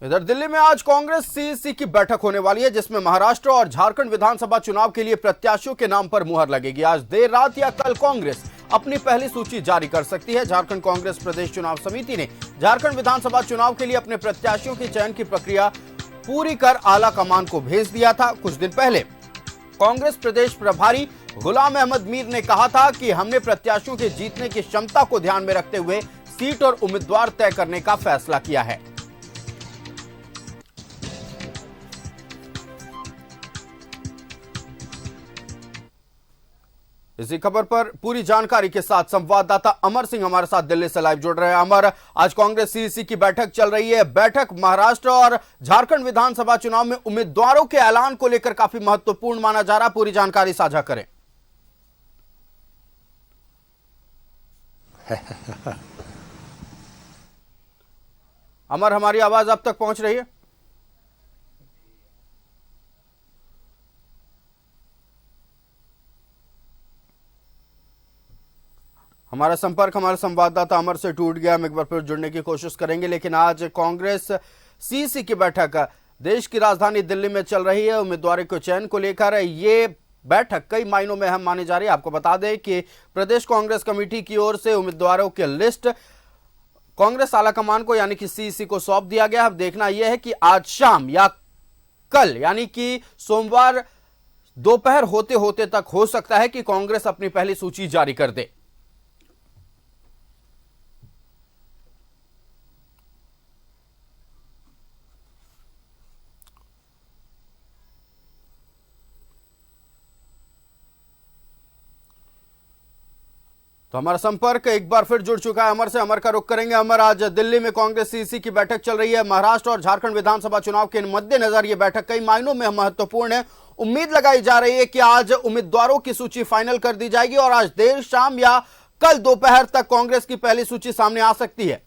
इधर दिल्ली में आज कांग्रेस सीईसी की बैठक होने वाली है, जिसमें महाराष्ट्र और झारखंड विधानसभा चुनाव के लिए प्रत्याशियों के नाम पर मुहर लगेगी। आज देर रात या कल कांग्रेस अपनी पहली सूची जारी कर सकती है। झारखंड कांग्रेस प्रदेश चुनाव समिति ने झारखंड विधानसभा चुनाव के लिए अपने प्रत्याशियों के चयन की प्रक्रिया पूरी कर आला कमान को भेज दिया था। कुछ दिन पहले कांग्रेस प्रदेश प्रभारी गुलाम अहमद मीर ने कहा था कि हमने प्रत्याशियों के जीतने की क्षमता को ध्यान में रखते हुए सीट और उम्मीदवार तय करने का फैसला किया है। इसी खबर पर पूरी जानकारी के साथ संवाददाता अमर सिंह हमारे साथ दिल्ली से लाइव जुड़ रहे हैं। अमर, आज कांग्रेस सीईसी की बैठक चल रही है। बैठक महाराष्ट्र और झारखंड विधानसभा चुनाव में उम्मीदवारों के ऐलान को लेकर काफी महत्वपूर्ण माना जा रहा है। पूरी जानकारी साझा करें। अमर, हमारी आवाज अब तक पहुंच रही है? हमारा संपर्क हमारे संवाददाता अमर से टूट गया। हम एक बार फिर जुड़ने की कोशिश करेंगे, लेकिन आज कांग्रेस सीईसी की बैठक देश की राजधानी दिल्ली में चल रही है। उम्मीदवारों के चयन को लेकर ये बैठक कई मायनों में अहम मानी जा रही है। आपको बता दें कि प्रदेश कांग्रेस कमेटी की ओर से उम्मीदवारों की लिस्ट कांग्रेस आलाकमान को यानी कि सीईसी को सौंप दिया गया। अब देखना यह है कि आज शाम या कल यानी कि सोमवार दोपहर होते होते तक हो सकता है कि कांग्रेस अपनी पहली सूची जारी कर दे। तो हमारा संपर्क एक बार फिर जुड़ चुका है अमर से। अमर का रुख करेंगे। अमर, आज दिल्ली में कांग्रेस सीईसी की बैठक चल रही है। महाराष्ट्र और झारखंड विधानसभा चुनाव के मद्देनजर यह बैठक कई मायनों में महत्वपूर्ण है। उम्मीद लगाई जा रही है कि आज उम्मीदवारों की सूची फाइनल कर दी जाएगी और आज देर शाम या कल दोपहर तक कांग्रेस की पहली सूची सामने आ सकती है।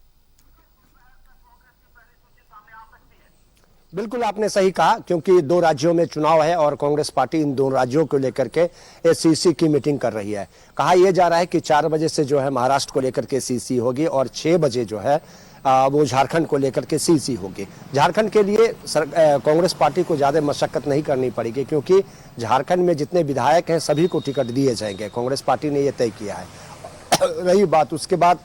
बिल्कुल आपने सही कहा, क्योंकि दो राज्यों में चुनाव है और कांग्रेस पार्टी इन दोनों राज्यों को लेकर के सीईसी की मीटिंग कर रही है। कहा यह जा रहा है कि 4 बजे से जो है महाराष्ट्र को लेकर के सीईसी होगी और 6 बजे जो है वो झारखंड को लेकर के सीईसी होगी। झारखंड के लिए कांग्रेस पार्टी को ज़्यादा मशक्कत नहीं करनी पड़ेगी, क्योंकि झारखंड में जितने विधायक हैं सभी को टिकट दिए जाएंगे। कांग्रेस पार्टी ने यह तय किया है। रही बात उसके बाद,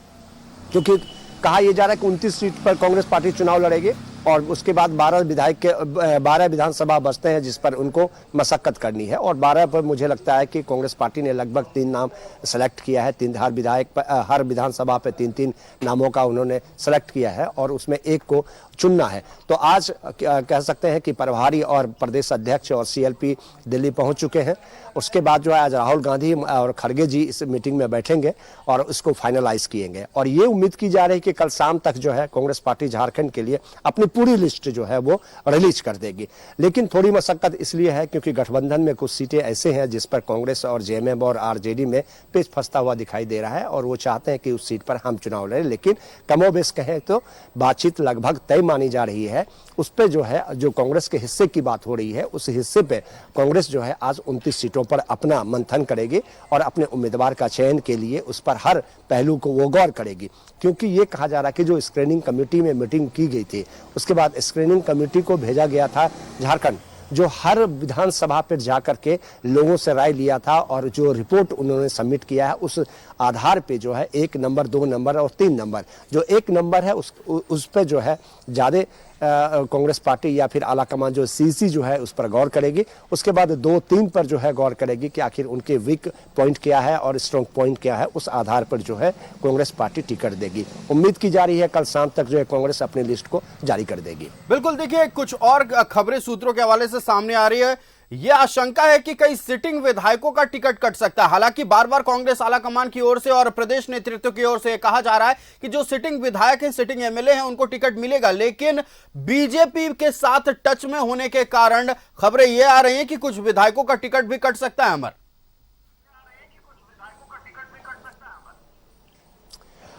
क्योंकि कहा यह जा रहा है कि 29 सीट पर कांग्रेस पार्टी चुनाव लड़ेगी और उसके बाद 12 विधानसभा बचते हैं जिस पर उनको मशक्कत करनी है और 12 पर मुझे लगता है कि कांग्रेस पार्टी ने लगभग 3 नाम सेलेक्ट किया है। 3 हर विधायक पर, हर विधानसभा पे 3-3 नामों का उन्होंने सेलेक्ट किया है और उसमें एक को चुनना है। तो आज कह सकते हैं कि प्रभारी और प्रदेश अध्यक्ष और सीएलपी दिल्ली पहुंच चुके हैं। उसके बाद जो है आज राहुल गांधी और खड़गे जी इस मीटिंग में बैठेंगे और इसको फाइनलाइज किएंगे और ये उम्मीद की जा रही है कि कल शाम तक जो है कांग्रेस पार्टी झारखंड के लिए अपनी पूरी लिस्ट जो है वो रिलीज कर देगी। लेकिन थोड़ी मशक्कत इसलिए है क्योंकि गठबंधन में कुछ सीटें ऐसे हैं जिस पर कांग्रेस और जेएमएम और आरजेडी में पेच फंसता हुआ दिखाई दे रहा है और वो चाहते हैं कि उस सीट पर हम चुनाव लड़ें। लेकिन कमोबेश कहें तो बातचीत लगभग तय मानी जा रही है। उस पर जो है जो कांग्रेस के हिस्से की बात हो रही है उस हिस्से पे कांग्रेस जो है आज 29 सीटों पर अपना मंथन करेगी और अपने उम्मीदवार का चयन के लिए उस पर हर पहलू को वो गौर करेगी। क्योंकि ये कहा जा रहा है कि जो स्क्रीनिंग कमेटी में मीटिंग की गई थी उसके बाद स्क्रीनिंग कमेटी को भेजा गया था झारखंड, जो हर विधानसभा पर जाकर के लोगों से राय लिया था और जो रिपोर्ट उन्होंने सबमिट किया है उस आधार पे जो है 1 नंबर, 2 नंबर और 3 नंबर, जो 1 नंबर है उस पे जो है ज़्यादा कांग्रेस पार्टी या फिर आलाकमान जो सीईसी जो है उस पर गौर करेगी। उसके बाद 2-3 पर जो है गौर करेगी कि आखिर उनके वीक पॉइंट क्या है और स्ट्रॉन्ग पॉइंट क्या है। उस आधार पर जो है कांग्रेस पार्टी टिकट देगी। उम्मीद की जा रही है कल शाम तक जो है कांग्रेस अपनी लिस्ट को जारी कर देगी। बिल्कुल, देखिए कुछ और खबरें सूत्रों के हवाले से सामने आ रही है। यह आशंका है कि कई सिटिंग विधायकों का टिकट कट सकता है। हालांकि बार बार कांग्रेस आलाकमान की ओर से और प्रदेश नेतृत्व की ओर से कहा जा रहा है कि जो सिटिंग विधायक हैं, सिटिंग एमएलए हैं, उनको टिकट मिलेगा। लेकिन बीजेपी के साथ टच में होने के कारण खबरें यह आ रही हैं कि कुछ विधायकों का टिकट भी कट सकता है। अमर,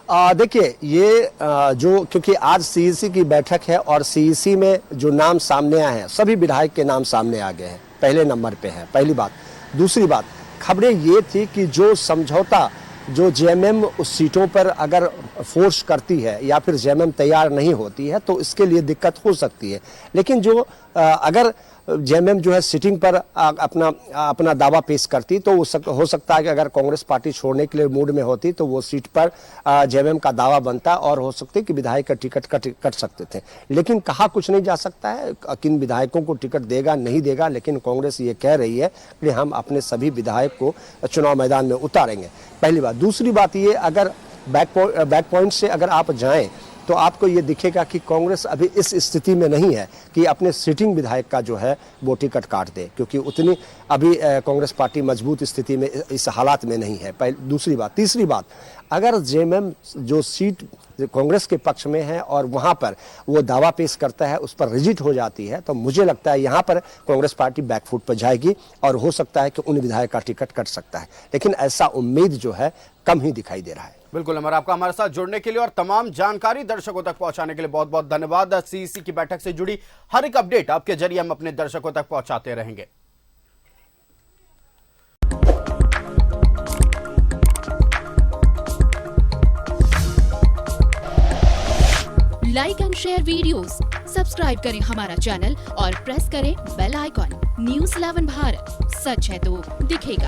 देखिए ये जो क्योंकि आज सीईसी की बैठक है और सीईसी में जो नाम सामने आए हैं सभी विधायक के नाम सामने आ गए हैं, पहले नंबर पे है, पहली बात। दूसरी बात, खबरें ये थी कि जो समझौता जो जेएमएम उस सीटों पर अगर फोर्स करती है या फिर जेएमएम तैयार नहीं होती है तो इसके लिए दिक्कत हो सकती है। लेकिन जो अगर जेएमएम जो है सिटिंग पर अपना दावा पेश करती तो हो सकता है कि अगर कांग्रेस पार्टी छोड़ने के लिए मूड में होती तो वो सीट पर जेएमएम का दावा बनता और हो सकती कि विधायक का टिकट कट सकते थे। लेकिन कहा कुछ नहीं जा सकता है किन विधायकों को टिकट देगा नहीं देगा, लेकिन कांग्रेस ये कह रही है कि हम अपने सभी विधायक को चुनाव मैदान में उतारेंगे, पहली बात। दूसरी बात ये, अगर बैक पॉइंट से अगर आप जाएं तो आपको ये दिखेगा कि कांग्रेस अभी इस स्थिति में नहीं है कि अपने सिटिंग विधायक का जो है वो टिकट काट दे, क्योंकि उतनी अभी कांग्रेस पार्टी मजबूत स्थिति में इस हालात में नहीं है। दूसरी बात। तीसरी बात, अगर जेएमएम जो सीट कांग्रेस के पक्ष में है और वहां पर वो दावा पेश करता है उस पर रिजेक्ट हो जाती है तो मुझे लगता है यहां पर कांग्रेस पार्टी बैकफुट पर जाएगी और हो सकता है कि उन विधायक का टिकट कट सकता है, लेकिन ऐसा उम्मीद जो है कम ही दिखाई दे रहा है। बिल्कुल अमर, आपका हमारे साथ जुड़ने के लिए और तमाम जानकारी दर्शकों तक पहुंचाने के लिए बहुत बहुत धन्यवाद। सीईसी की बैठक से जुड़ी हर एक अपडेट आपके जरिए हम अपने दर्शकों तक पहुंचाते रहेंगे। Like and share videos, subscribe करें हमारा चैनल और प्रेस करें बेल आइकॉन। न्यूज़ 11 भारत, सच है तो दिखेगा।